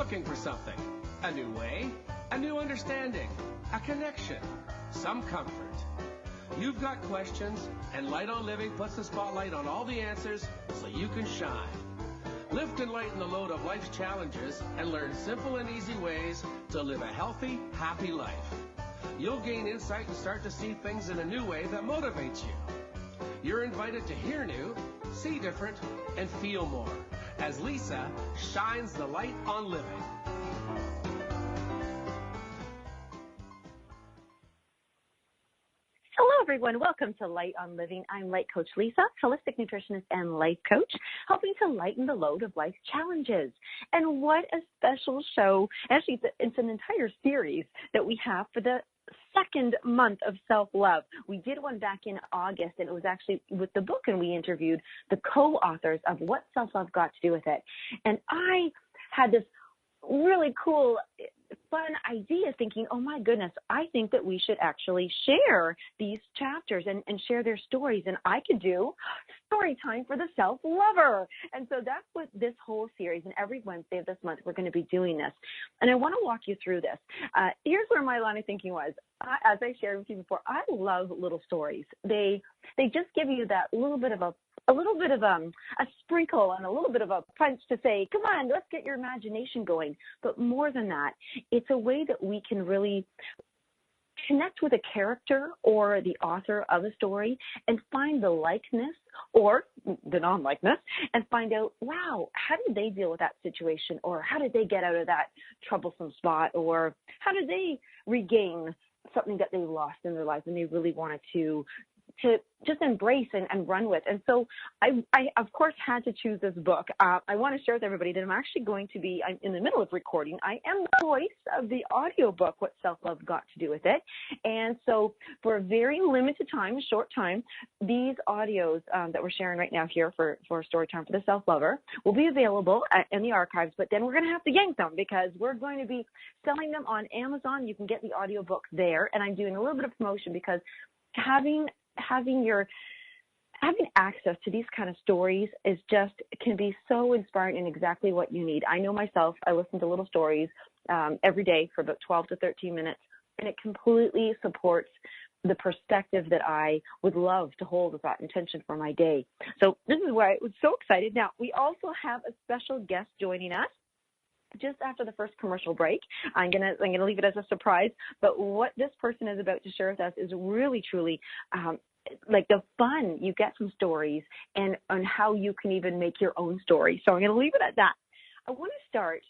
looking for something. A new way, a new understanding, a connection, some comfort. You've got questions, and Light on Living puts the spotlight on all the answers so you can shine. Lift and lighten the load of life's challenges and learn simple and easy ways to live a healthy, happy life. You'll gain insight and start to see things in a new way that motivates you. You're invited to hear new, see different, and feel more as Lisa shines the light on living. Hello, everyone. Welcome to Light on Living. I'm Light Coach Lisa, holistic nutritionist and life coach, helping to lighten the load of life's challenges. And what a special show. Actually, it's an entire series that we have for the second month of self-love. We did one back in August, and it was actually with the book, and we interviewed the co-authors of What Self-Love Got to Do With It. And I had this really cool, fun idea thinking, oh my goodness, I think that we should actually share these chapters and share their stories. And I could do story time for the self-lover. And so that's what this whole series, and every Wednesday of this month, we're going to be doing this. And I want to walk you through this. Here's where my line of thinking was. As I shared with you before, I love little stories. They just give you that little bit of a sprinkle and a little bit of a punch to say, come on, let's get your imagination going. But more than that, it's a way that we can really connect with a character or the author of a story and find the likeness or the non-likeness and find out, wow, how did they deal with that situation, or how did they get out of that troublesome spot, or how did they regain something that they lost in their life and they really wanted to just embrace and run with. And so I of course, had to choose this book. I want to share with everybody that I'm in the middle of recording. I am the voice of the audio book, What Self-Love Got to Do With It. And so for a very limited time, a short time, these audios that we're sharing right now here for Story Time for the Self-Lover will be available in the archives, but then we're going to have to yank them because we're going to be selling them on Amazon. You can get the audio book there, and I'm doing a little bit of promotion because having access to these kind of stories can be so inspiring and exactly what you need. I know myself, I listen to little stories every day for about 12 to 13 minutes, and it completely supports the perspective that I would love to hold with that intention for my day. So this is why I was so excited. Now, we also have a special guest joining us just after the first commercial break. I'm gonna leave it as a surprise, but what this person is about to share with us is really, truly like the fun you get from stories and on how you can even make your own story. So I'm going to leave it at that. I want to start,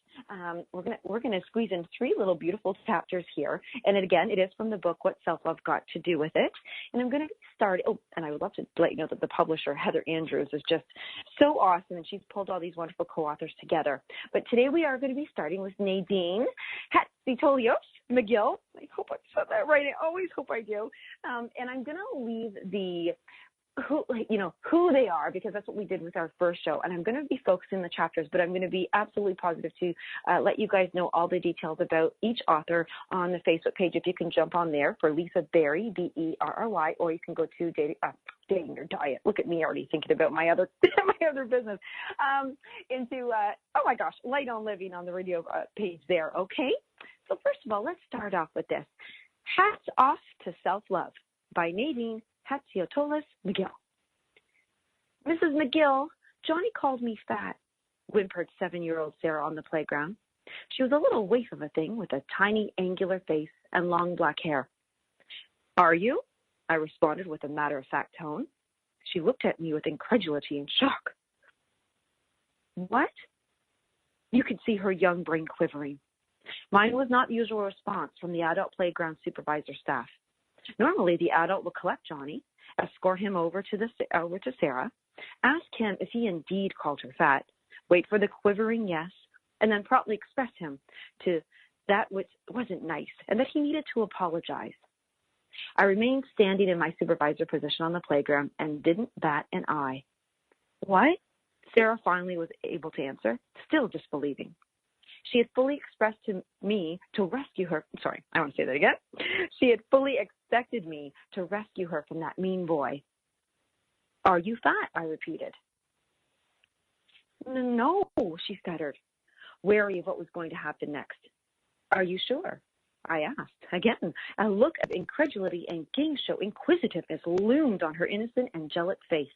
we're going to squeeze in 3 little beautiful chapters here. And again, it is from the book, What Self-Love Got to Do With It. And I'm going to start, and I would love to let you know that the publisher, Heather Andrews, is just so awesome, and she's pulled all these wonderful co-authors together. But today we are going to be starting with Nadine Hatzitolios McGill. I hope I said that right. I always hope I do. And I'm going to leave the who they are, because that's what we did with our first show. And I'm going to be focusing on the chapters, but I'm going to be absolutely positive to let you guys know all the details about each author on the Facebook page. If you can jump on there for Lisa Berry, Berry, or you can go to Dating Your Diet. Look at me already thinking about my other business. Light on Living on the radio page there. Okay. So first of all, let's start off with this. Hats Off to Self-Love by Nadine Hatzitolios McGill. Mrs. McGill, Johnny called me fat, whimpered 7-year-old Sarah on the playground. She was a little waif of a thing with a tiny angular face and long black hair. Are you? I responded with a matter-of-fact tone. She looked at me with incredulity and shock. What? You could see her young brain quivering. Mine was not the usual response from the adult playground supervisor staff. Normally, the adult would collect Johnny, escort him over to Sarah, ask him if he indeed called her fat, wait for the quivering yes, and then promptly express him to that which wasn't nice and that he needed to apologize. I remained standing in my supervisor position on the playground and didn't bat an eye. What? Sarah finally was able to answer, still disbelieving. She had fully expressed to me to rescue her. Sorry, I want to say that again. She had fully expected me to rescue her from that mean boy. Are you fat? I repeated. No, she stuttered. wary of what was going to happen next. Are you sure? I asked. Again, a look of incredulity and game show inquisitiveness loomed on her innocent, angelic face.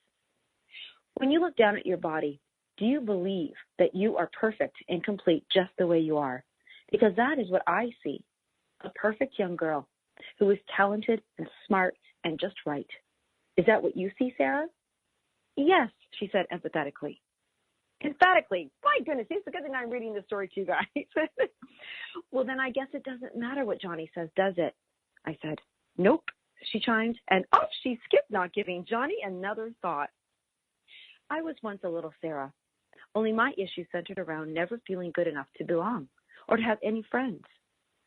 When you look down at your body, do you believe that you are perfect and complete just the way you are? Because that is what I see, a perfect young girl who is talented and smart and just right. Is that what you see, Sarah? Yes, she said empathetically. Emphatically. My goodness, it's a good thing I'm reading this story to you guys. Well, then I guess it doesn't matter what Johnny says, does it? I said. Nope, she chimed, and off she skipped, not giving Johnny another thought. I was once a little Sarah, only my issue centered around never feeling good enough to belong or to have any friends.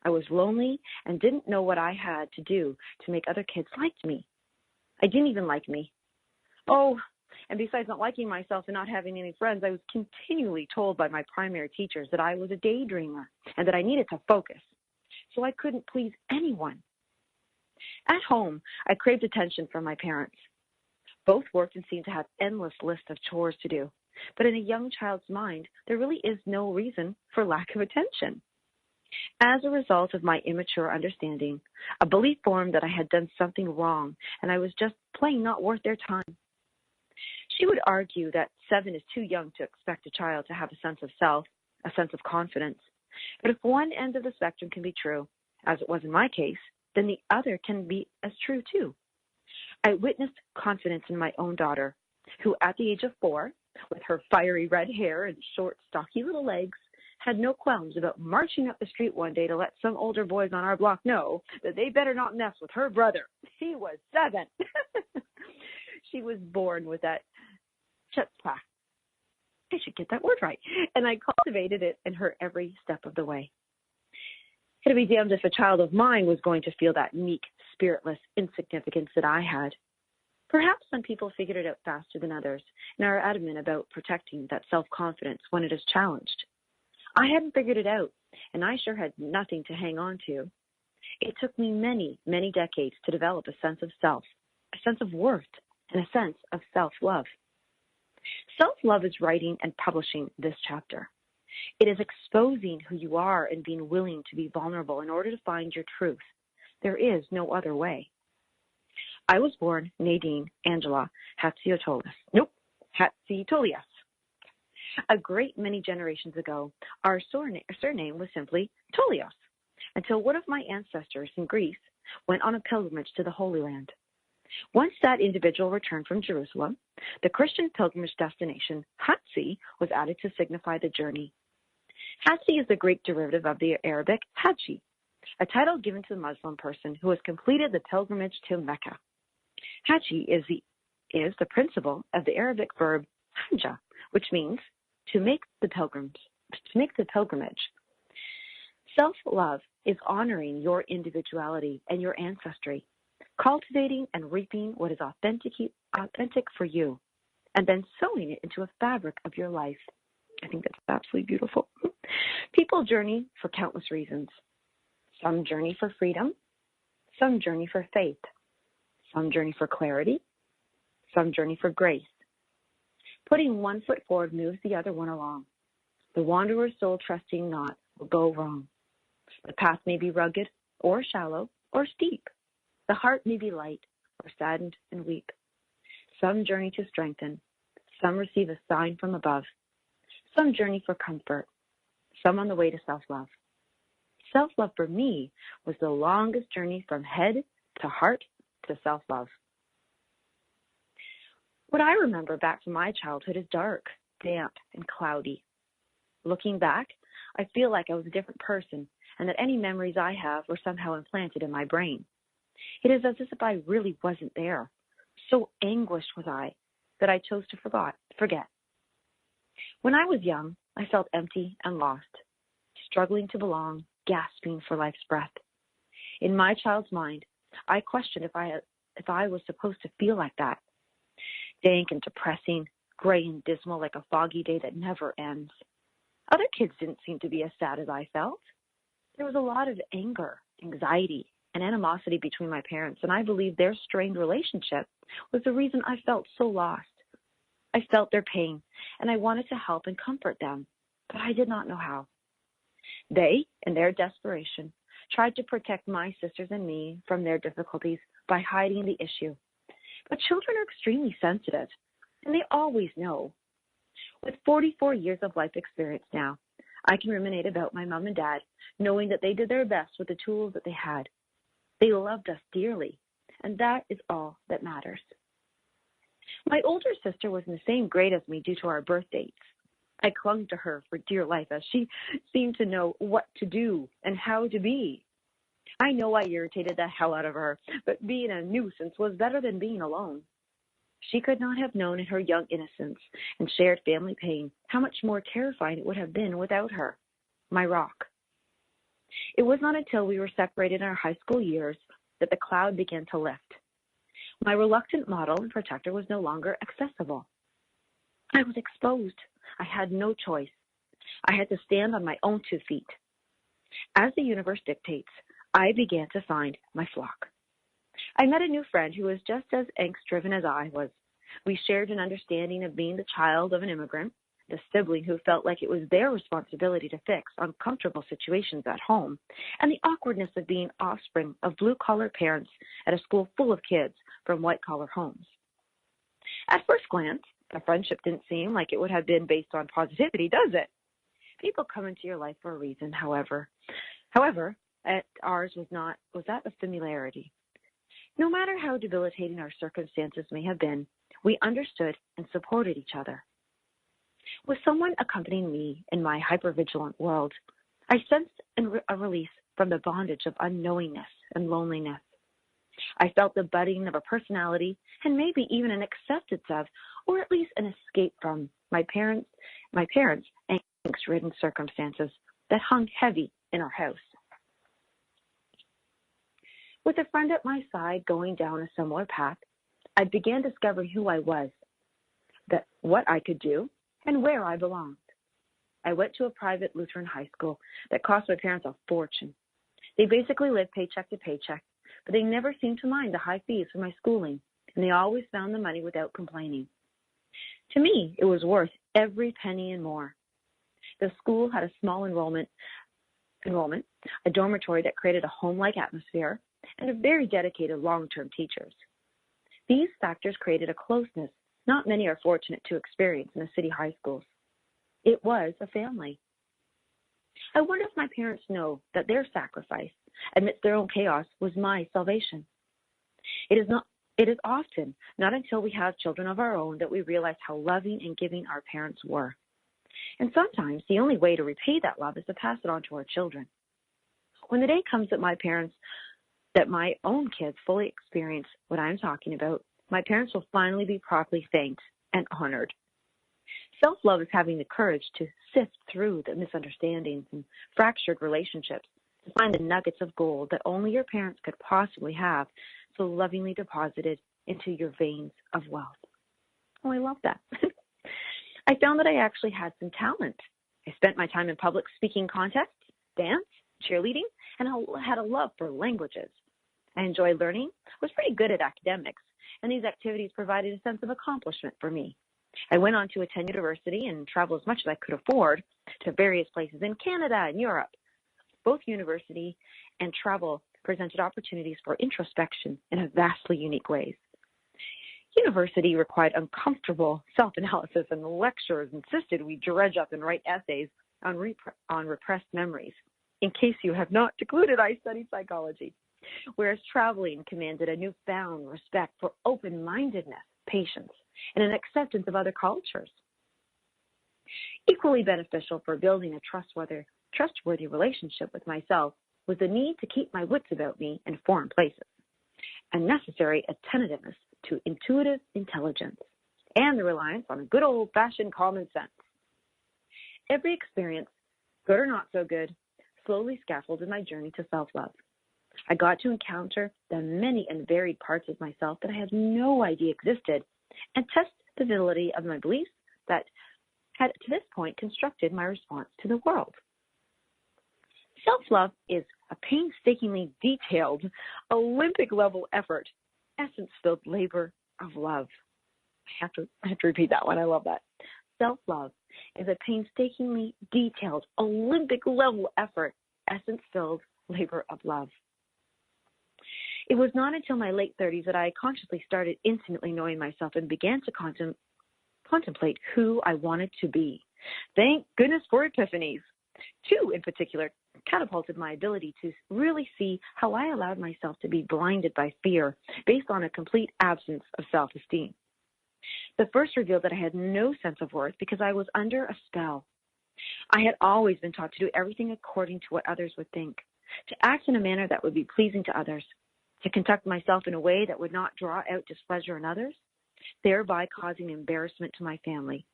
I was lonely and didn't know what I had to do to make other kids like me. I didn't even like me. Oh, and besides not liking myself and not having any friends, I was continually told by my primary teachers that I was a daydreamer and that I needed to focus. So I couldn't please anyone. At home, I craved attention from my parents. Both worked and seemed to have endless lists of chores to do. But in a young child's mind, there really is no reason for lack of attention. As a result of my immature understanding, a belief formed that I had done something wrong and I was just plain not worth their time. She would argue that 7 is too young to expect a child to have a sense of self, a sense of confidence. But if one end of the spectrum can be true, as it was in my case, then the other can be as true too. I witnessed confidence in my own daughter, who at the age of 4, with her fiery red hair and short, stocky little legs, had no qualms about marching up the street one day to let some older boys on our block know that they better not mess with her brother. He was 7. She was born with that chutzpah. I should get that word right. And I cultivated it in her every step of the way. It'd be damned if a child of mine was going to feel that meek, spiritless insignificance that I had. Perhaps some people figured it out faster than others and are adamant about protecting that self-confidence when it is challenged. I hadn't figured it out, and I sure had nothing to hang on to. It took me many, many decades to develop a sense of self, a sense of worth, and a sense of self-love. Self-love is writing and publishing this chapter. It is exposing who you are and being willing to be vulnerable in order to find your truth. There is no other way. I was born Nadine Angela Hatziotolias. A great many generations ago, our surname was simply Tolios, until one of my ancestors in Greece went on a pilgrimage to the Holy Land. Once that individual returned from Jerusalem, the Christian pilgrimage destination, Hatzi, was added to signify the journey. Hatzi is the Greek derivative of the Arabic Haji, a title given to the Muslim person who has completed the pilgrimage to Mecca. Haji is the principle of the Arabic verb hajja, which means to make the pilgrimage. Self-love is honoring your individuality and your ancestry, cultivating and reaping what is authentic for you, and then sewing it into a fabric of your life. I think that's absolutely beautiful. People journey for countless reasons. Some journey for freedom, some journey for faith, some journey for clarity, some journey for grace. Putting one foot forward moves the other one along. The wanderer's soul trusting not will go wrong. The path may be rugged or shallow or steep. The heart may be light or saddened and weep. Some journey to strengthen. Some receive a sign from above. Some journey for comfort. Some on the way to self-love. Self-love for me was the longest journey from head to heart to self-love. What I remember back from my childhood is dark, damp, and cloudy. Looking back, I feel like I was a different person and that any memories I have were somehow implanted in my brain. It is as if I really wasn't there. So anguished was I that I chose to forget. When I was young, I felt empty and lost, struggling to belong, gasping for life's breath. In my child's mind, I questioned if I was supposed to feel like that. Dank and depressing, gray and dismal like a foggy day that never ends. Other kids didn't seem to be as sad as I felt. There was a lot of anger, anxiety, and animosity between my parents, and I believe their strained relationship was the reason I felt so lost. I felt their pain, and I wanted to help and comfort them, but I did not know how. They, in their desperation, tried to protect my sisters and me from their difficulties by hiding the issue. But children are extremely sensitive, and they always know. With 44 years of life experience now, I can ruminate about my mom and dad, knowing that they did their best with the tools that they had. They loved us dearly, and that is all that matters. My older sister was in the same grade as me due to our birth dates. I clung to her for dear life as she seemed to know what to do and how to be. I know I irritated the hell out of her, but being a nuisance was better than being alone. She could not have known in her young innocence and shared family pain how much more terrifying it would have been without her, my rock. It was not until we were separated in our high school years that the cloud began to lift. My reluctant model and protector was no longer accessible. I was exposed. I had no choice. I had to stand on my own 2 feet. As the universe dictates, I began to find my flock. I met a new friend who was just as angst-driven as I was. We shared an understanding of being the child of an immigrant, the sibling who felt like it was their responsibility to fix uncomfortable situations at home, and the awkwardness of being offspring of blue-collar parents at a school full of kids from white-collar homes. At first glance, the friendship didn't seem like it would have been based on positivity, does it? People come into your life for a reason, however. Ours was that of familiarity. No matter how debilitating our circumstances may have been, we understood and supported each other. With someone accompanying me in my hypervigilant world, I sensed a release from the bondage of unknowingness and loneliness. I felt the budding of a personality and maybe even an acceptance of, or at least an escape from, my parents' angst-ridden circumstances that hung heavy in our house. With a friend at my side going down a similar path, I began discovering who I was, what I could do, and where I belonged. I went to a private Lutheran high school that cost my parents a fortune. They basically lived paycheck to paycheck, but they never seemed to mind the high fees for my schooling, and they always found the money without complaining. To me, it was worth every penny and more. The school had a small enrollment, a dormitory that created a home-like atmosphere, and a very dedicated long-term teachers. These factors created a closeness not many are fortunate to experience in the city high schools. It was a family. I wonder if my parents know that their sacrifice amidst their own chaos was my salvation. It is often not until we have children of our own that we realize how loving and giving our parents were. And sometimes the only way to repay that love is to pass it on to our children. When the day comes that my own kids fully experience what I'm talking about, my parents will finally be properly thanked and honored. Self-love is having the courage to sift through the misunderstandings and fractured relationships to find the nuggets of gold that only your parents could possibly have so lovingly deposited into your veins of wealth. Oh, I love that. I found that I actually had some talent. I spent my time in public speaking contests, dance, cheerleading, and I had a love for languages. I enjoyed learning, was pretty good at academics, and these activities provided a sense of accomplishment for me. I went on to attend university and travel as much as I could afford to various places in Canada and Europe. Both university and travel presented opportunities for introspection in a vastly unique ways. University required uncomfortable self-analysis, and the lecturers insisted we dredge up and write essays on repressed memories. In case you have not concluded, I studied psychology, whereas traveling commanded a newfound respect for open-mindedness, patience, and an acceptance of other cultures. Equally beneficial for building a trustworthy relationship with myself was the need to keep my wits about me in foreign places, and necessary attentiveness to intuitive intelligence, and the reliance on a good old-fashioned common sense. Every experience, good or not so good, slowly scaffolded my journey to self-love. I got to encounter the many and varied parts of myself that I had no idea existed, and test the validity of my beliefs that had to this point constructed my response to the world. Self-love is a painstakingly detailed, Olympic-level effort, essence-filled labor of love. I have to repeat that one. I love that. self-love is a painstakingly detailed, Olympic-level effort, essence-filled labor of love. It was not until my late 30s that I consciously started intimately knowing myself and began to contemplate who I wanted to be. Thank goodness for epiphanies. Two, in particular, catapulted my ability to really see how I allowed myself to be blinded by fear based on a complete absence of self-esteem. The first revealed that I had no sense of worth because I was under a spell. I had always been taught to do everything according to what others would think, to act in a manner that would be pleasing to others, to conduct myself in a way that would not draw out displeasure in others, thereby causing embarrassment to my family.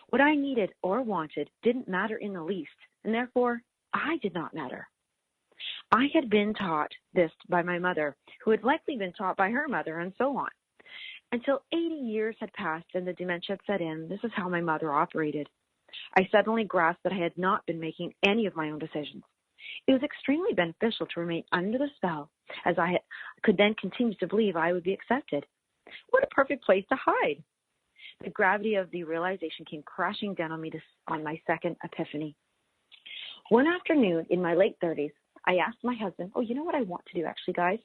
What I needed or wanted didn't matter in the least, and therefore I did not matter. I had been taught this by my mother, who had likely been taught by her mother, and so on. Until 80 years had passed and the dementia had set in, this is how my mother operated. I suddenly grasped that I had not been making any of my own decisions. It was extremely beneficial to remain under the spell, as I could then continue to believe I would be accepted. What a perfect place to hide! The gravity of the realization came crashing down on me on my second epiphany. One afternoon in my late 30s, I asked my husband, you know what I want to do actually, guys?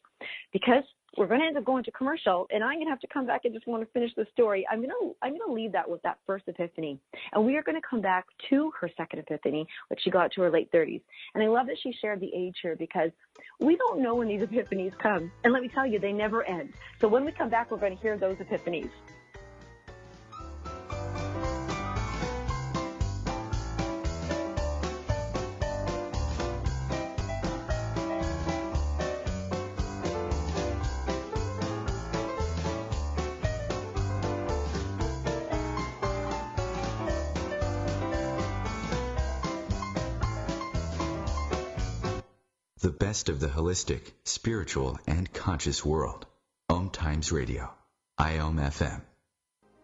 Because we're going to end up going to commercial, and I'm going to have to come back and just want to finish the story. I'm going to leave that with that first epiphany. And we are going to come back to her second epiphany, which she got to her late 30s. And I love that she shared the age here because we don't know when these epiphanies come. And let me tell you, they never end. So when we come back, we're going to hear those epiphanies. The best of the holistic, spiritual, and conscious world. OMTimes Radio. IOM-FM.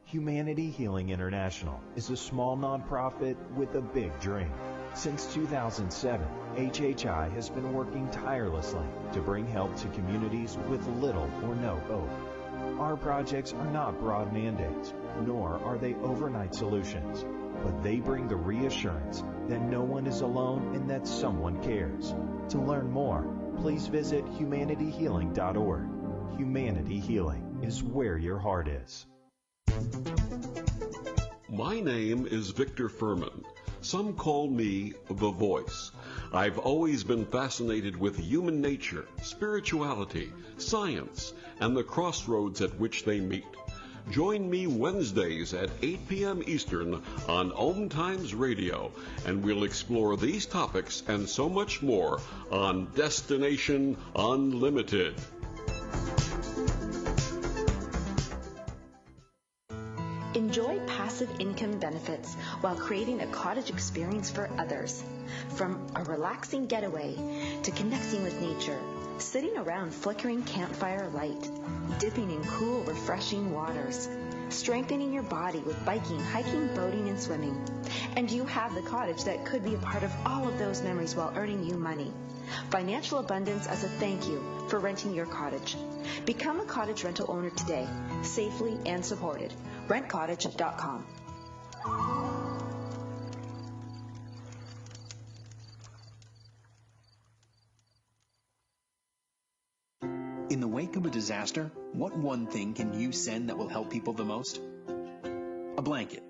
Humanity Healing International is a small nonprofit with a big dream. Since 2007, HHI has been working tirelessly to bring help to communities with little or no hope. Our projects are not broad mandates, nor are they overnight solutions, but they bring the reassurance that no one is alone and that someone cares. To learn more, please visit humanityhealing.org. Humanity Healing is where your heart is. My name is Victor Furman. Some call me The Voice. I've always been fascinated with human nature, spirituality, science, and the crossroads at which they meet. Join me Wednesdays at 8 p.m. Eastern on OMTimes Radio, and we'll explore these topics and so much more on Destination Unlimited. Enjoy passive income benefits while creating a cottage experience for others. From a relaxing getaway to connecting with nature, sitting around flickering campfire light, dipping in cool, refreshing waters, strengthening your body with biking, hiking, boating, and swimming. And you have the cottage that could be a part of all of those memories while earning you money. Financial abundance as a thank you for renting your cottage. Become a cottage rental owner today, safely and supported. RentCottage.com. In the wake of a disaster, what one thing can you send that will help people the most? A blanket,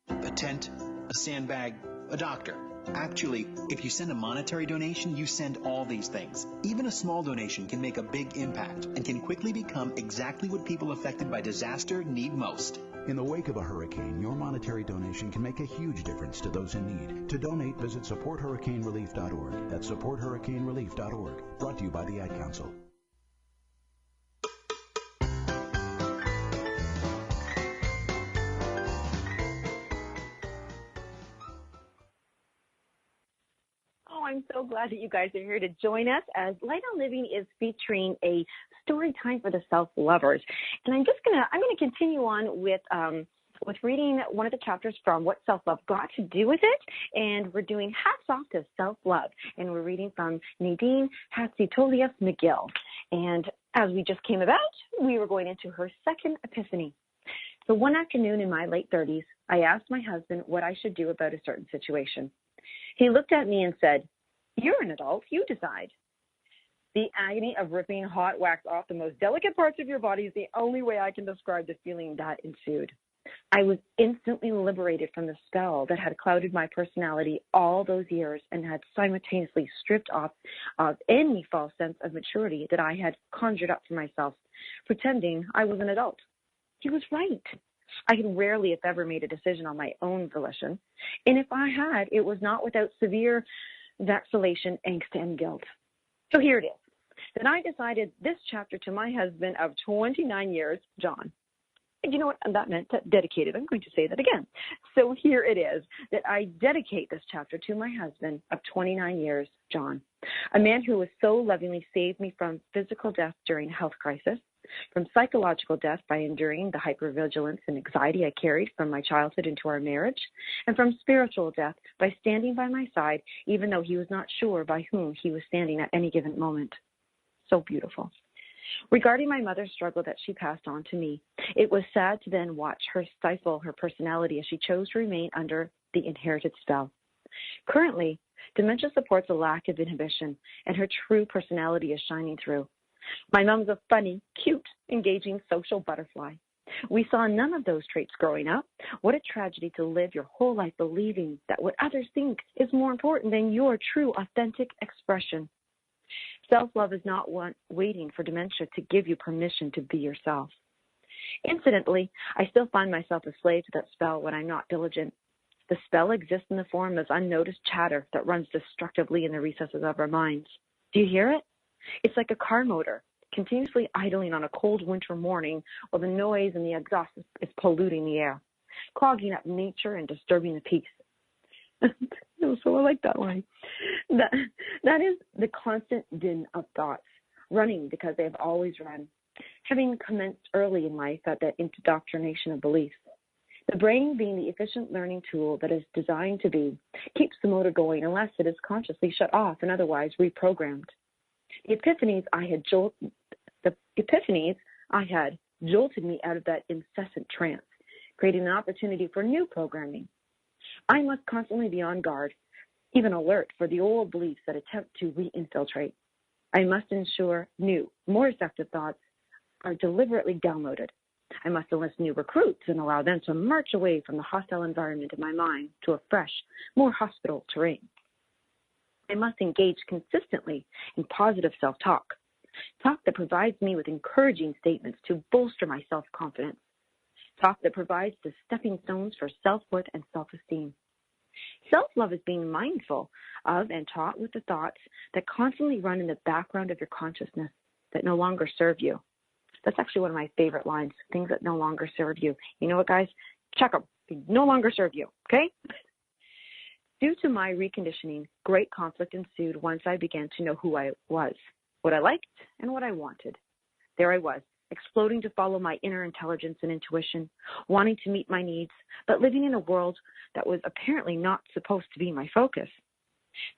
a tent, a sandbag, a doctor. Actually, if you send a monetary donation, you send all these things. Even a small donation can make a big impact and can quickly become exactly what people affected by disaster need most. In the wake of a hurricane, your monetary donation can make a huge difference to those in need. To donate, visit supporthurricanerelief.org. That's supporthurricanerelief.org. Brought to you by the Ad Council. I'm so glad that you guys are here to join us as Light on Living is featuring a story time for the self-lovers. And I'm going to continue on with reading one of the chapters from What Self-Love Got to Do with It. And we're doing Hats Off to Self-Love. And we're reading from Nadine Hatzitolius McGill. And as we just came about, we were going into her second epiphany. So one afternoon in my late 30s, I asked my husband what I should do about a certain situation. He looked at me and said, "You're an adult, you decide." The agony of ripping hot wax off the most delicate parts of your body is the only way I can describe the feeling that ensued. I was instantly liberated from the spell that had clouded my personality all those years and had simultaneously stripped off of any false sense of maturity that I had conjured up for myself, pretending I was an adult. He was right. I had rarely, if ever, made a decision on my own volition, and if I had, it was not without severe vacillation, angst, and guilt. So here it is. Then I decided this chapter to my husband of 29 years, John. And you know what that meant? Dedicated. I'm going to say that again. So here it is that I dedicate this chapter to my husband of 29 years, John, a man who was so lovingly saved me from physical death during a health crisis, from psychological death by enduring the hypervigilance and anxiety I carried from my childhood into our marriage, and from spiritual death by standing by my side, even though he was not sure by whom he was standing at any given moment. So beautiful. Regarding my mother's struggle that she passed on to me, it was sad to then watch her stifle her personality as she chose to remain under the inherited spell. Currently, dementia supports a lack of inhibition, and her true personality is shining through. My mom's a funny, cute, engaging social butterfly. We saw none of those traits growing up. What a tragedy to live your whole life believing that what others think is more important than your true, authentic expression. Self-love is not waiting for dementia to give you permission to be yourself. Incidentally, I still find myself a slave to that spell when I'm not diligent. The spell exists in the form of unnoticed chatter that runs destructively in the recesses of our minds. Do you hear it? It's like a car motor, continuously idling on a cold winter morning while the noise and the exhaust is polluting the air, clogging up nature and disturbing the peace. So I like that line. That is the constant din of thoughts, running because they have always run, having commenced early in life at that indoctrination of beliefs. The brain, being the efficient learning tool that is designed to be, keeps the motor going unless it is consciously shut off and otherwise reprogrammed. The epiphanies I had jolted me out of that incessant trance, creating an opportunity for new programming. I must constantly be on guard, even alert for the old beliefs that attempt to reinfiltrate. I must ensure new, more effective thoughts are deliberately downloaded. I must enlist new recruits and allow them to march away from the hostile environment of my mind to a fresh, more hospitable terrain. I must engage consistently in positive self-talk, talk that provides me with encouraging statements to bolster my self-confidence, talk that provides the stepping stones for self-worth and self-esteem. Self-love is being mindful of and taught with the thoughts that constantly run in the background of your consciousness that no longer serve you. That's actually one of my favorite lines, things that no longer serve you. You know what, guys? Check them. They no longer serve you, okay? Due to my reconditioning, great conflict ensued once I began to know who I was, what I liked, and what I wanted. There I was, exploding to follow my inner intelligence and intuition, wanting to meet my needs, but living in a world that was apparently not supposed to be my focus.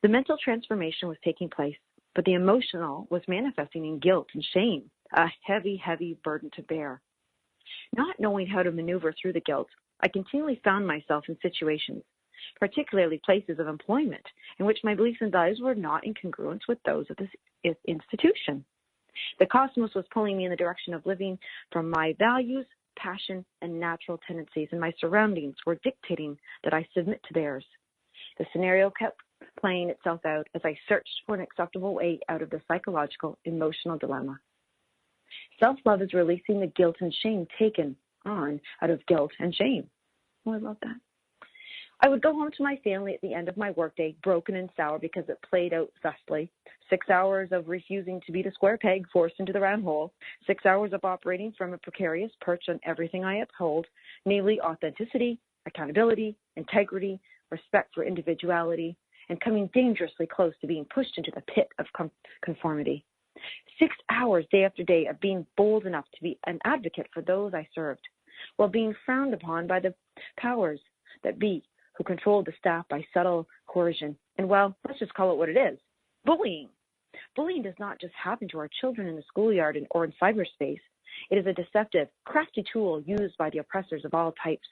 The mental transformation was taking place, but the emotional was manifesting in guilt and shame, a heavy, heavy burden to bear. Not knowing how to maneuver through the guilt, I continually found myself in situations, particularly places of employment, in which my beliefs and values were not in congruence with those of this institution. The cosmos was pulling me in the direction of living from my values, passion, and natural tendencies, and my surroundings were dictating that I submit to theirs. The scenario kept playing itself out as I searched for an acceptable way out of the psychological, emotional dilemma. Self-love is releasing the guilt and shame taken on out of guilt and shame. Oh, I love that. I would go home to my family at the end of my workday, broken and sour because it played out thusly. 6 hours of refusing to be the square peg forced into the round hole. 6 hours of operating from a precarious perch on everything I uphold, namely authenticity, accountability, integrity, respect for individuality, and coming dangerously close to being pushed into the pit of conformity. 6 hours day after day of being bold enough to be an advocate for those I served, while being frowned upon by the powers that be, who controlled the staff by subtle coercion. And, well, let's just call it what it is, bullying. Bullying does not just happen to our children in the schoolyard or in cyberspace. It is a deceptive, crafty tool used by the oppressors of all types,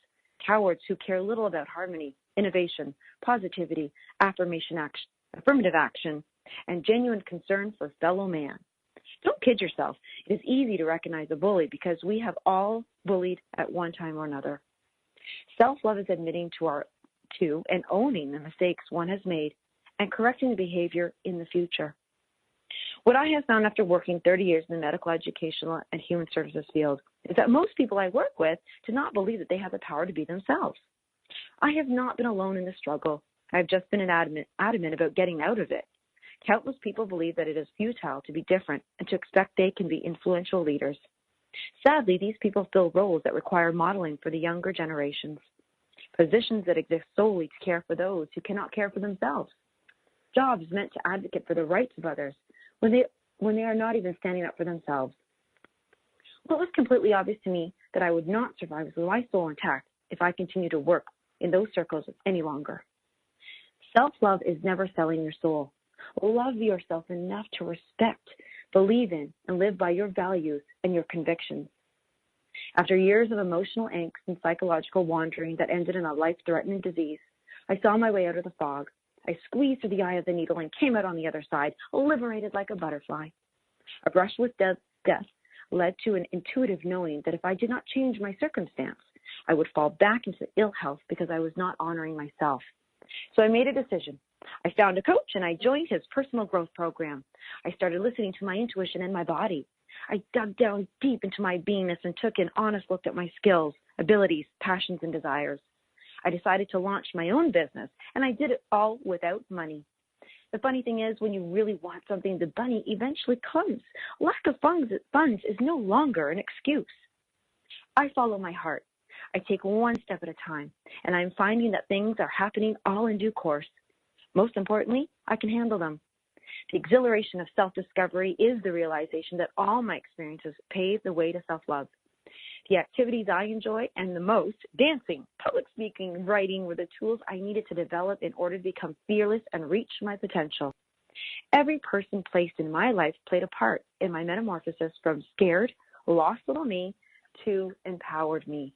cowards who care little about harmony, innovation, positivity, affirmative action, and genuine concern for fellow man. Don't kid yourself. It is easy to recognize a bully because we have all bullied at one time or another. Self-love is admitting to and owning the mistakes one has made and correcting the behavior in the future. What I have found after working 30 years in the medical, educational, and human services field is that most people I work with do not believe that they have the power to be themselves. I have not been alone in the struggle. I have just been adamant about getting out of it. Countless people believe that it is futile to be different and to expect they can be influential leaders. Sadly, these people fill roles that require modeling for the younger generations, positions that exist solely to care for those who cannot care for themselves, jobs meant to advocate for the rights of others when they are not even standing up for themselves. Well, it was completely obvious to me that I would not survive with my soul intact if I continued to work in those circles any longer. Self-love is never selling your soul. Love yourself enough to respect, believe in, and live by your values and your convictions. After years of emotional angst and psychological wandering that ended in a life-threatening disease, I saw my way out of the fog. I squeezed through the eye of the needle and came out on the other side, liberated like a butterfly. A brush with death led to an intuitive knowing that if I did not change my circumstance, I would fall back into ill health because I was not honoring myself. So I made a decision. I found a coach and I joined his personal growth program. I started listening to my intuition and my body. I dug down deep into my beingness and took an honest look at my skills, abilities, passions, and desires. I decided to launch my own business, and I did it all without money. The funny thing is, when you really want something, the money eventually comes. Lack of funds is no longer an excuse. I follow my heart. I take one step at a time, and I'm finding that things are happening all in due course. Most importantly, I can handle them. The exhilaration of self-discovery is the realization that all my experiences pave the way to self-love. The activities I enjoy and the most, dancing, public speaking, writing, were the tools I needed to develop in order to become fearless and reach my potential. Every person placed in my life played a part in my metamorphosis from scared, lost little me to empowered me.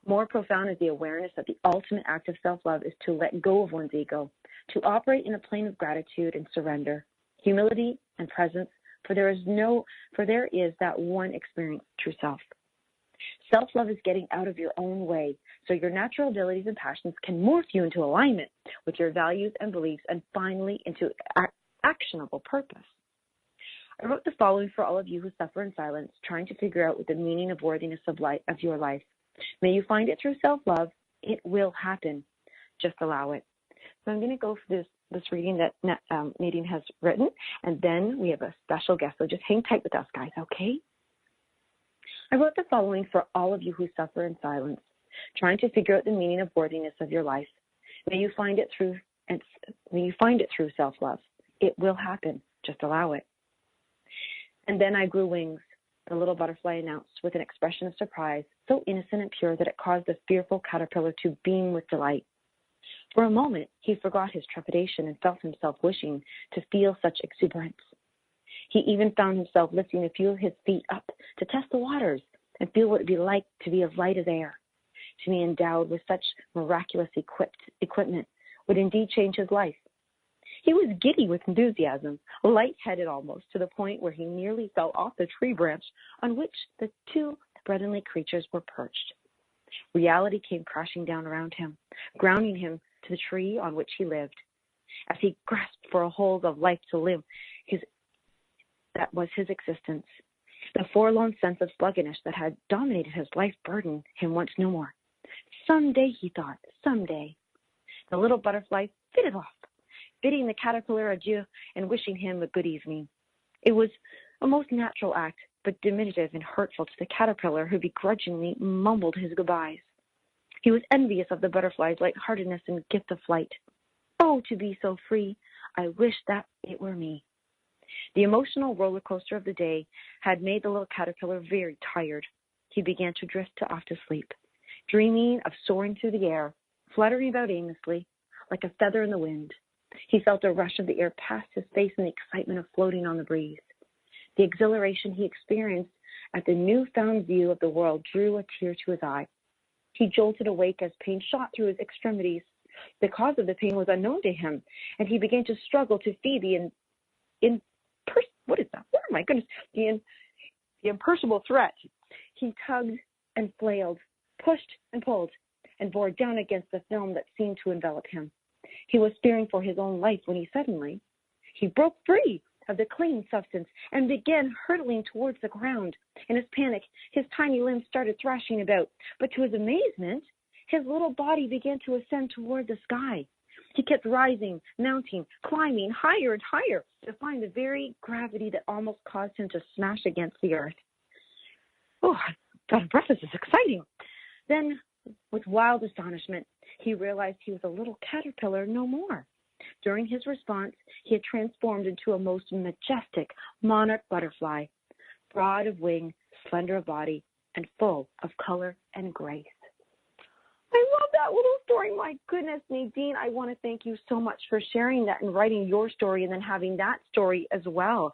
More profound is the awareness that the ultimate act of self-love is to let go of one's ego, to operate in a plane of gratitude and surrender, humility and presence, for there is that one experience, true self. Self-love is getting out of your own way so your natural abilities and passions can morph you into alignment with your values and beliefs and finally into actionable purpose. I wrote the following for all of you who suffer in silence, trying to figure out what the meaning of worthiness of your life. May you find it through self-love. It will happen. Just allow it. So I'm going to go for this reading that Nadine has written, and then we have a special guest. So just hang tight with us, guys, okay? I wrote the following for all of you who suffer in silence, trying to figure out the meaning of worthiness of your life. May you find it through self-love. It will happen. Just allow it. And then I grew wings, the little butterfly announced with an expression of surprise, so innocent and pure that it caused the fearful caterpillar to beam with delight. For a moment, he forgot his trepidation and felt himself wishing to feel such exuberance. He even found himself lifting a few of his feet up to test the waters and feel what it would be like to be as light as air. To be endowed with such miraculous equipment would indeed change his life. He was giddy with enthusiasm, light-headed almost, to the point where he nearly fell off the tree branch on which the two brotherly creatures were perched. Reality came crashing down around him, grounding him to the tree on which he lived. As he grasped for a hold of life to live, that was his existence. The forlorn sense of sluggishness that had dominated his life burdened him once no more. Someday, he thought, someday. The little butterfly fitted off, bidding the caterpillar adieu and wishing him a good evening. It was a most natural act, but diminutive and hurtful to the caterpillar, who begrudgingly mumbled his goodbyes. He was envious of the butterfly's lightheartedness and gift of flight. Oh, to be so free! I wish that it were me. The emotional roller coaster of the day had made the little caterpillar very tired. He began to drift off to sleep, dreaming of soaring through the air, fluttering about aimlessly, like a feather in the wind. He felt a rush of the air past his face and the excitement of floating on the breeze. The exhilaration he experienced at the newfound view of the world drew a tear to his eye. He jolted awake as pain shot through his extremities. The cause of the pain was unknown to him, and he began to struggle to feed the imperishable threat. He tugged and flailed, pushed and pulled, and bore down against the film that seemed to envelop him. He was fearing for his own life when he broke free of the clinging substance and began hurtling towards the ground. In his panic, his tiny limbs started thrashing about, but to his amazement, his little body began to ascend toward the sky. He kept rising, mounting, climbing higher and higher to find the very gravity that almost caused him to smash against the earth. Oh, I got a breath. This is exciting. Then, with wild astonishment, he realized he was a little caterpillar no more. During his response, he had transformed into a most majestic monarch butterfly, broad of wing, slender of body, and full of color and grace. I love that little story. My goodness, Nadine, I want to thank you so much for sharing that and writing your story and then having that story as well.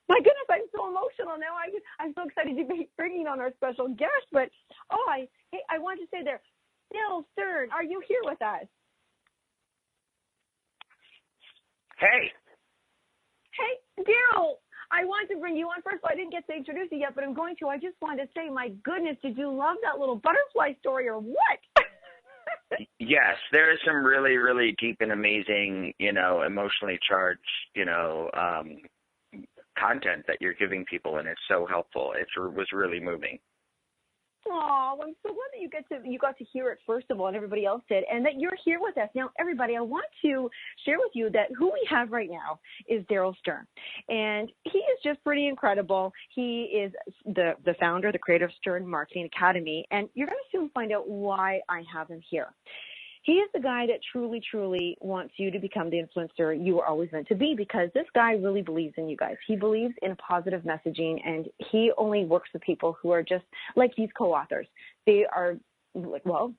My goodness, I'm so emotional now. I'm so excited to be bringing on our special guest. But, I want to say there, Daryl Stern, are you here with us? Hey. Hey, Daryl, I wanted to bring you on first. I didn't get to introduce you yet, but I'm going to. I just wanted to say, my goodness, did you love that little butterfly story or what? Yes, there is some really, really deep and amazing, emotionally charged, content that you're giving people, and it's so helpful. It was really moving. Oh, I'm so glad that you got to hear it first of all, and everybody else did, and that you're here with us. Now, everybody, I want to share with you that who we have right now is Daryl Stern, and he is just pretty incredible. He is the founder, the creator of Stern Marketing Academy, and you're going to soon find out why I have him here. He is the guy that truly, truly wants you to become the influencer you were always meant to be, because this guy really believes in you guys. He believes in positive messaging, and he only works with people who are just like these co-authors. They are,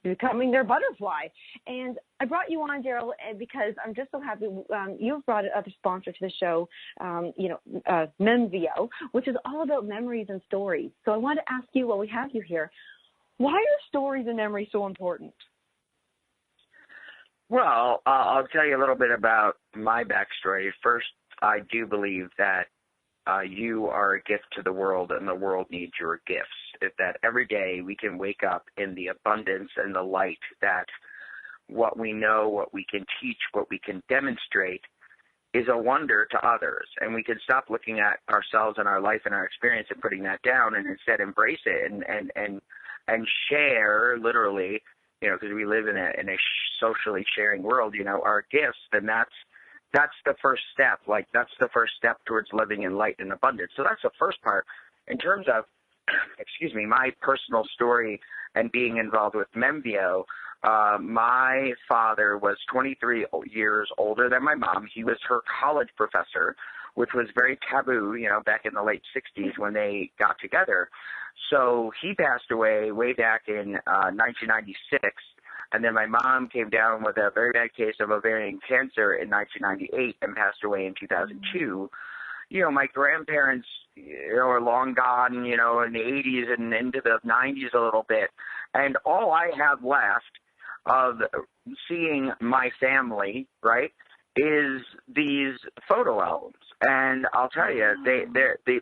becoming their butterfly. And I brought you on, Daryl, because I'm just so happy you've brought another sponsor to the show, Memvio, which is all about memories and stories. So I want to ask you, while we have you here, why are stories and memories so important? Well, I'll tell you a little bit about my backstory. First, I do believe that you are a gift to the world, and the world needs your gifts. That every day we can wake up in the abundance and the light that what we know, what we can teach, what we can demonstrate is a wonder to others. And we can stop looking at ourselves and our life and our experience and putting that down, and instead embrace it and share, literally, because we live in a socially sharing world, our gifts, then that's the first step. That's the first step towards living in light and abundance. So that's the first part. In terms of, my personal story and being involved with Memvio, my father was 23 years older than my mom. He was her college professor, which was very taboo, back in the late 60s when they got together. So he passed away way back in 1996, and then my mom came down with a very bad case of ovarian cancer in 1998 and passed away in 2002. My grandparents, are long gone, in the 80s and into the 90s a little bit, and all I have left of seeing my family, right, is these photo albums. And I'll tell you,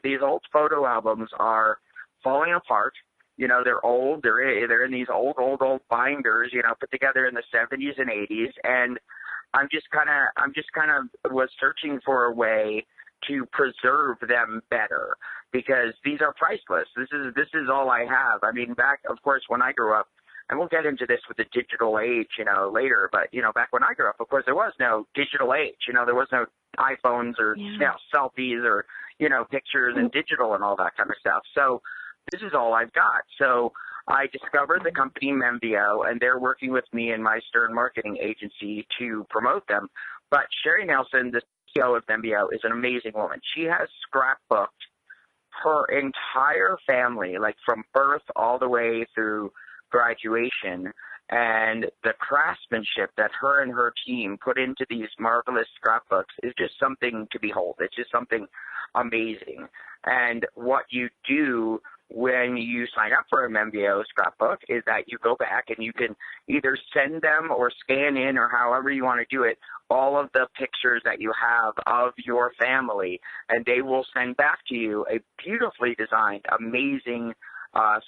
these old photo albums are falling apart. They're old. They're in these old binders, put together in the 70s and 80s. And I'm just kind of was searching for a way to preserve them better, because these are priceless. This is all I have. I mean, back, of course, when I grew up, and we'll get into this with the digital age, later, but, back when I grew up, of course, there was no digital age. There was no iPhones or selfies or, pictures and digital and all that kind of stuff. So this is all I've got. So I discovered the company Memvio, and they're working with me and my Stern Marketing Agency to promote them. But Sherry Nelson, the CEO of Memvio, is an amazing woman. She has scrapbooked her entire family, like from birth all the way through graduation, and the craftsmanship that her and her team put into these marvelous scrapbooks is just something to behold. It's just something amazing. And what you do when you sign up for a Membio scrapbook is that you go back and you can either send them or scan in, or however you want to do it, all of the pictures that you have of your family, and they will send back to you a beautifully designed, amazing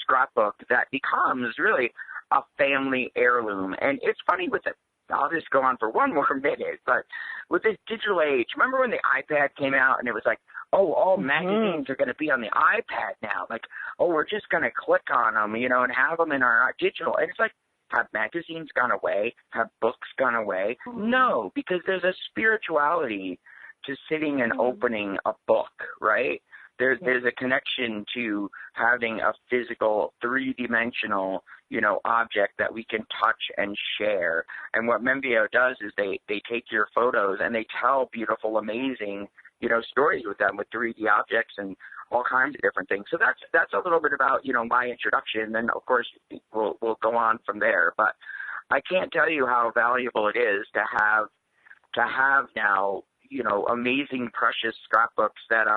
scrapbook that becomes really a family heirloom. And it's funny with it. I'll just go on for one more minute, but with this digital age, remember when the iPad came out and it was like, oh, all magazines are going to be on the iPad now. Like, oh, we're just going to click on them, you know, and have them in our digital. And it's like, have magazines gone away? Have books gone away? No, because there's a spirituality to sitting and opening a book, right? There's a connection to having a physical, three-dimensional, you know, object that we can touch and share. And what Membio does is they take your photos and they tell beautiful, amazing, you know, stories with them, with 3D objects and all kinds of different things. So that's a little bit about, you know, my introduction. Then of course we'll go on from there. But I can't tell you how valuable it is to have now, you know, amazing, precious scrapbooks that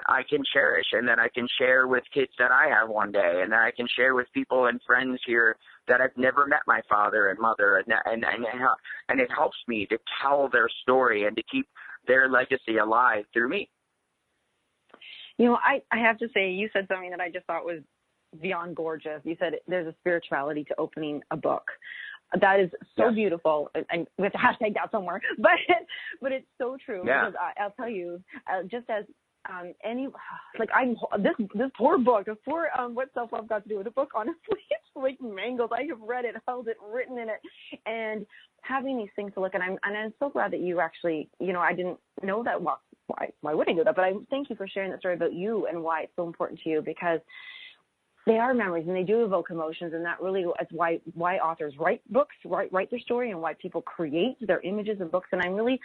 I can cherish and that I can share with kids that I have one day, and that I can share with people and friends here that I've never met my father and mother, and it helps me to tell their story and to keep their legacy alive through me. You know, I have to say, you said something that I just thought was beyond gorgeous. You said there's a spirituality to opening a book. That is so beautiful, and we have to hashtag that somewhere, but it's so true. Yeah. Because I'll tell you, just as this poor book, what self-love got to do with the book, honestly, it's like mangled. I have read it, held it, written in it, and having these things to look at. And I'm so glad that you actually, you know, I didn't know that. Well, why would I do that? But I thank you for sharing that story about you and why it's so important to you, because they are memories and they do evoke emotions, and that really is why authors write books, write their story, and why people create their images and books. And I'm really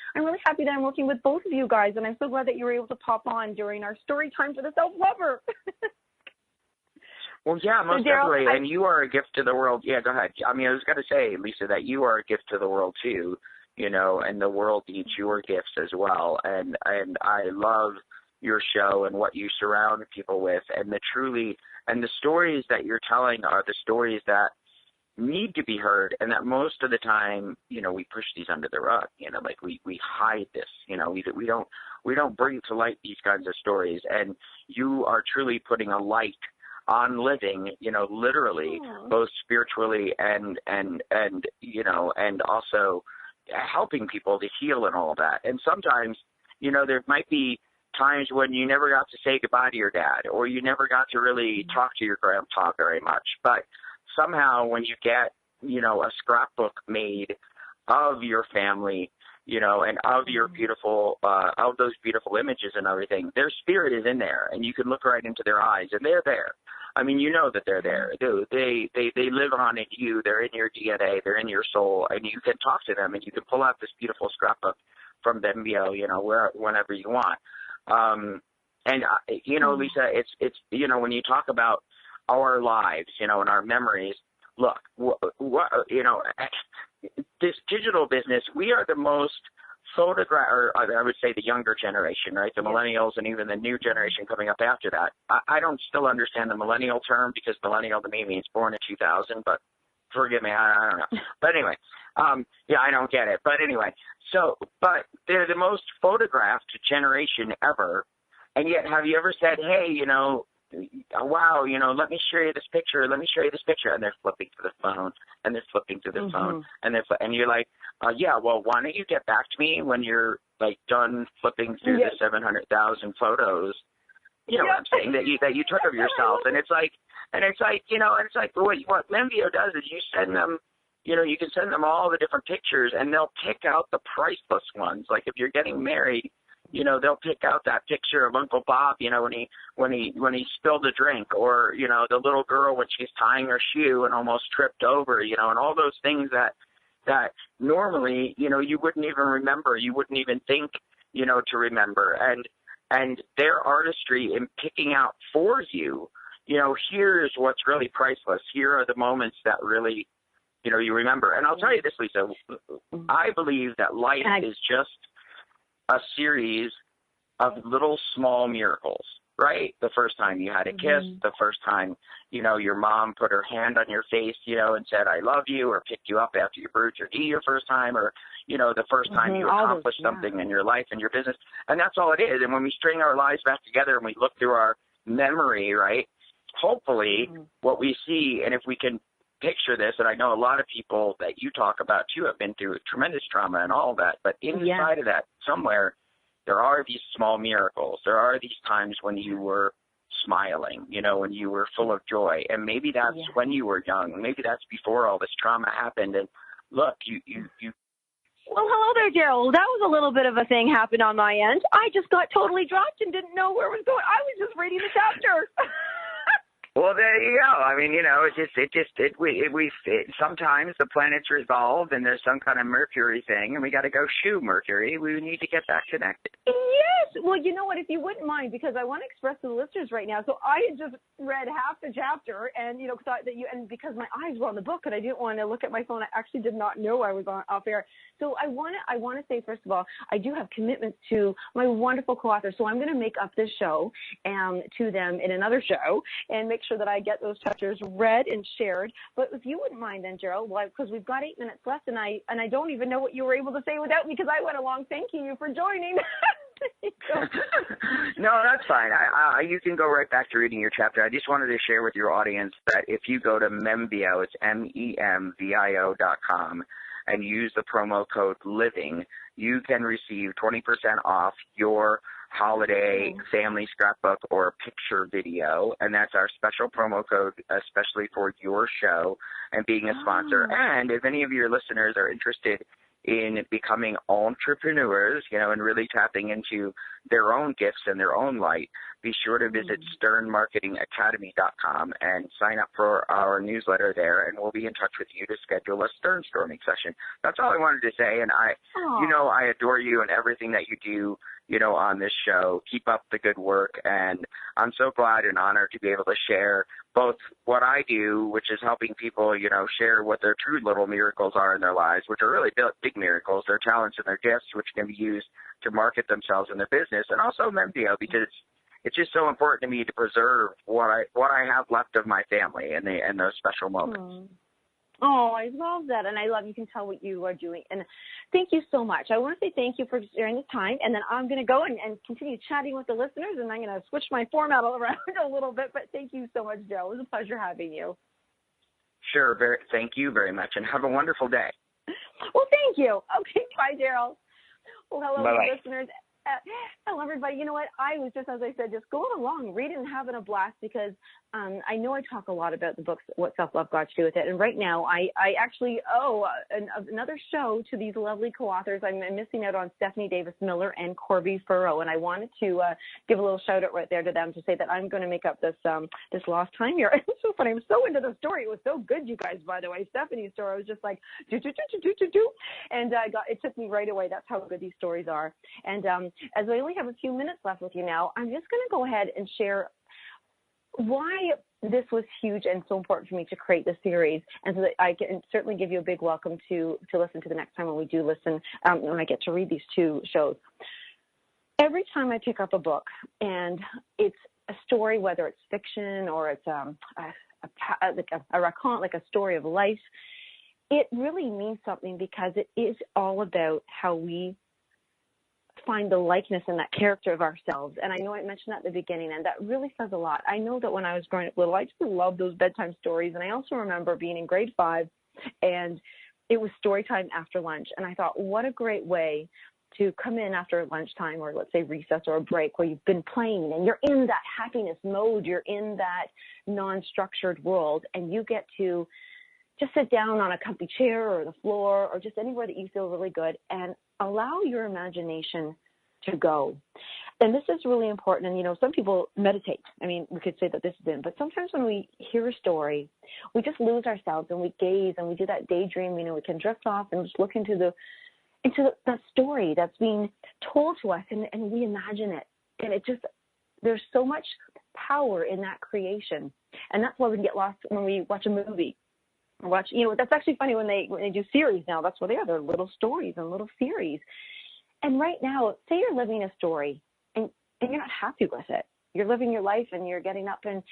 happy that I'm working with both of you guys, and I'm so glad that you were able to pop on during our story time for the self-lover. Well, yeah, most definitely. And you are a gift to the world. Yeah, go ahead. I mean, I was going to say, Lisa, that you are a gift to the world too, you know, and the world needs your gifts as well. And I love your show and what you surround people with, and the stories that you're telling are the stories that need to be heard, and that most of the time, you know, we push these under the rug, you know, like we hide this, you know, we don't bring to light these kinds of stories. And you are truly putting a light on living, you know, literally, both spiritually and you know, and also helping people to heal and all that. And sometimes, you know, there might be times when you never got to say goodbye to your dad, or you never got to really talk to your grandpa very much. But somehow when you get, you know, a scrapbook made of your family, you know, and of your beautiful, of those beautiful images and everything, their spirit is in there, and you can look right into their eyes, and they're there. I mean, you know that they're there. They live on in you. They're in your DNA. They're in your soul, and you can talk to them, and you can pull out this beautiful scrapbook from Membio, you know, whenever you want. And you know, Lisa, it's you know, when you talk about our lives, you know, and our memories, look, you know, this digital business, we are the most or I would say the younger generation, right? The millennials and even the new generation coming up after that. I don't still understand the millennial term, because millennial to me means born in 2000, but forgive me, I don't know. But anyway, yeah, I don't get it. But anyway, but they're the most photographed generation ever. And yet, have you ever said, hey, you know, wow, you know, let me show you this picture. Let me show you this picture. And they're flipping to the phone, and they're flipping to the phone, and you're like, yeah, well, why don't you get back to me when you're like done flipping through the 700,000 photos, you know what I'm saying, that you took of yourself. And it's like, you know, and it's like what Membio does is you send them, you know, you can send them all the different pictures, and they'll pick out the priceless ones. Like if you're getting married, you know, they'll pick out that picture of Uncle Bob, you know, when he spilled a drink, or, you know, the little girl when she's tying her shoe and almost tripped over, you know, and all those things that normally, you know, you wouldn't even remember, you wouldn't even think, you know, to remember. And their artistry in picking out for you, you know, here's what's really priceless. Here are the moments that really, you know, you remember. And I'll tell you this, Lisa, I believe that life is just a series of little small miracles. right? The first time you had a kiss, the first time, your mom put her hand on your face, and said, I love you, or picked you up after you bruised your knee your first time, or, the first time you accomplished something in your life and your business. And that's all it is. And when we string our lives back together and we look through our memory, right, hopefully what we see, and if we can picture this, and I know a lot of people that you talk about too have been through tremendous trauma and all of that, but inside of that somewhere, there are these small miracles. There are these times when you were smiling, when you were full of joy. And maybe that's when you were young. Maybe that's before all this trauma happened. And look, you. Well, hello there, Gerald. That was a little bit of a thing happened on my end. I just got totally dropped and didn't know where it was going. I was just reading the chapter. Well, there you go. I mean, sometimes the planets revolve and there's some kind of Mercury thing, and we got to go shoo Mercury. We need to get back connected. Yes. Well, you know what? If you wouldn't mind, because I want to express to the listeners right now. So I had just read half the chapter, and because my eyes were on the book, and I didn't want to look at my phone. I actually did not know I was off air. So I want to say, first of all, I do have commitments to my wonderful co-authors. So I'm going to make up this show to them in another show and make sure that I get those chapters read and shared. But if you wouldn't mind then, Gerald, because we've got 8 minutes left, and I don't even know what you were able to say without me, because I went along thanking you for joining. No, that's fine. You can go right back to reading your chapter. I just wanted to share with your audience that if you go to Memvio, it's MEMVIO.com, and use the promo code LIVING, you can receive 20% off your holiday family scrapbook or picture video, and that's our special promo code, especially for your show and being a sponsor. And if any of your listeners are interested in becoming entrepreneurs, and really tapping into their own gifts and their own light, be sure to visit sternmarketingacademy.com and sign up for our newsletter there, and we'll be in touch with you to schedule a Sternstorming session. That's all I wanted to say, and I adore you and everything that you do, on this show. Keep up the good work, and I'm so glad and honored to be able to share both what I do, which is helping people, share what their true little miracles are in their lives, which are really big miracles, their talents and their gifts, which can be used to market themselves in their business, and also Memvio, because it's just so important to me to preserve what I have left of my family and those special moments. Oh, I love that, and you can tell what you are doing, and thank you so much. I want to say thank you for sharing this time, and then I'm going to go and continue chatting with the listeners, and I'm going to switch my format all around a little bit, but thank you so much, Joe. It was a pleasure having you. Sure, thank you very much, and have a wonderful day. Well, thank you. Okay, bye, Daryl. Well, hello, listeners. Hello, everybody. You know what? I was just, as I said, just going along, reading and having a blast, because I know I talk a lot about the books, What Self-Love Got to Do With It. And right now, I actually owe another show to these lovely co-authors. I'm missing out on Stephanie Davis Miller and Corby Furrow. And I wanted to give a little shout out right there to them to say that I'm going to make up this lost time here. It's so funny. I'm so into the story. It was so good, you guys, by the way. Stephanie's story, I was just like, do. And it took me right away. That's how good these stories are. And as I only have a few minutes left with you now, I'm just going to go ahead and share why this was huge and so important for me to create this series, and so that I can certainly give you a big welcome to listen to the next time when we do listen, when I get to read these two shows. Every time I pick up a book and it's a story, whether it's fiction or it's a raconte, like a story of life, it really means something, because it is all about how we find the likeness in that character of ourselves. And I know I mentioned that at the beginning, and that really says a lot. I know that when I was growing up little, I just loved those bedtime stories. And I also remember being in grade 5, and it was story time after lunch. And I thought, what a great way to come in after lunchtime, or let's say recess or a break, where you've been playing and you're in that happiness mode, you're in that non-structured world, and you get to just sit down on a comfy chair or the floor or just anywhere that you feel really good and allow your imagination to go. And this is really important. And, some people meditate. I mean, we could say that this is it. But sometimes when we hear a story, we just lose ourselves and we gaze and we do that daydream. We can drift off and just look into that story that's being told to us, and we imagine it. And there's so much power in that creation. And that's why we can get lost when we watch a movie. That's actually funny when they do series now. That's what they are. They're little stories and little series. And right now, say you're living a story and you're not happy with it. you're living your life and you're getting up and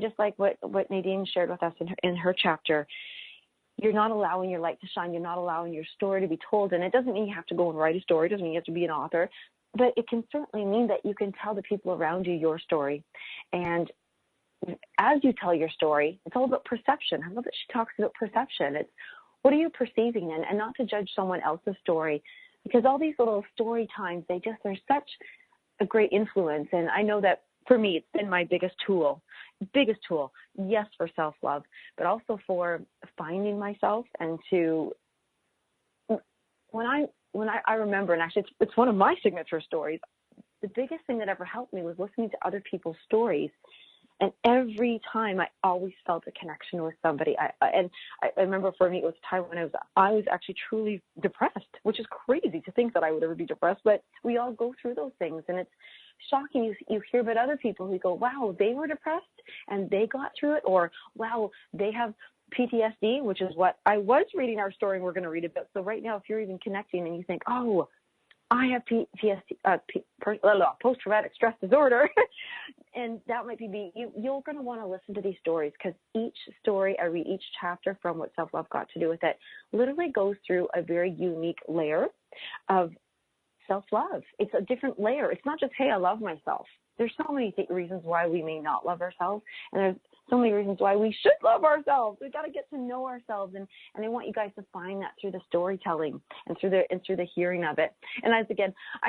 just like what Nadine shared with us in her chapter, you're not allowing your light to shine. You're not allowing your story to be told. And it doesn't mean you have to go and write a story. It doesn't mean you have to be an author. But it can certainly mean that you can tell the people around you your story. And as you tell your story, it's all about perception. I love that she talks about perception. It's what are you perceiving, and not to judge someone else's story, because all these little story times, they're such a great influence. And I know that for me, it's been my biggest tool, yes, for self-love, but also for finding myself and to, when I remember, and actually it's one of my signature stories, the biggest thing that ever helped me was listening to other people's stories. And every time I always felt a connection with somebody. I remember for me, it was a time when I was actually truly depressed, which is crazy to think that I would ever be depressed, but we all go through those things. And it's shocking. You hear about other people who go, wow, they were depressed and they got through it, or wow, they have PTSD, which is what I was reading our story and we're going to read about. So right now, if you're even connecting and you think, oh, I have post-traumatic stress disorder, and that might be you're going to want to listen to these stories, because each story I read, each chapter from What Self-Love Got to Do with It, literally goes through a very unique layer of self-love. It's a different layer. It's not just, hey, I love myself. There's so many reasons why we may not love ourselves, and there's so many reasons why we should love ourselves. We've got to get to know ourselves, and I want you guys to find that through the storytelling and through the hearing of it. And I'm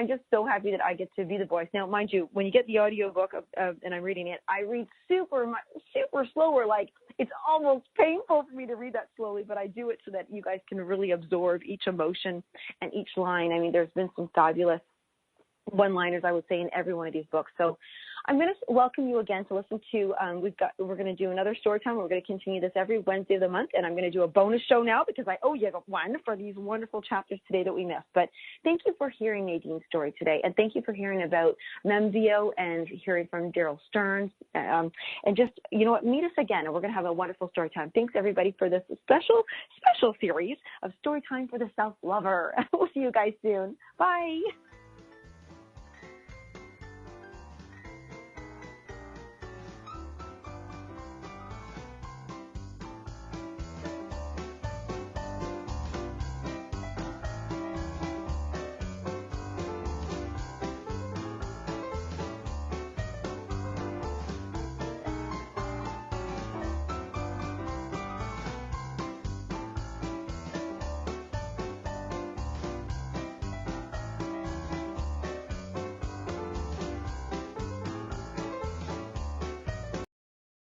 just so happy that I get to be the voice. Now, mind you, when you get the audio book and I'm reading it, I read super slower. Like, it's almost painful for me to read that slowly, but I do it so that you guys can really absorb each emotion and each line. I mean, there's been some fabulous one-liners, I would say, in every one of these books. So I'm going to welcome you again to listen to, we're going to do another story time. We're going to continue this every Wednesday of the month, and I'm going to do a bonus show now because I owe you one for these wonderful chapters today that we missed. But thank you for hearing Nadine's story today, and thank you for hearing about Memvio and hearing from Daryl Stearns. And just, you know what, meet us again, and we're going to have a wonderful story time. Thanks, everybody, for this special series of Story Time for the Self-Lover. We'll see you guys soon. Bye.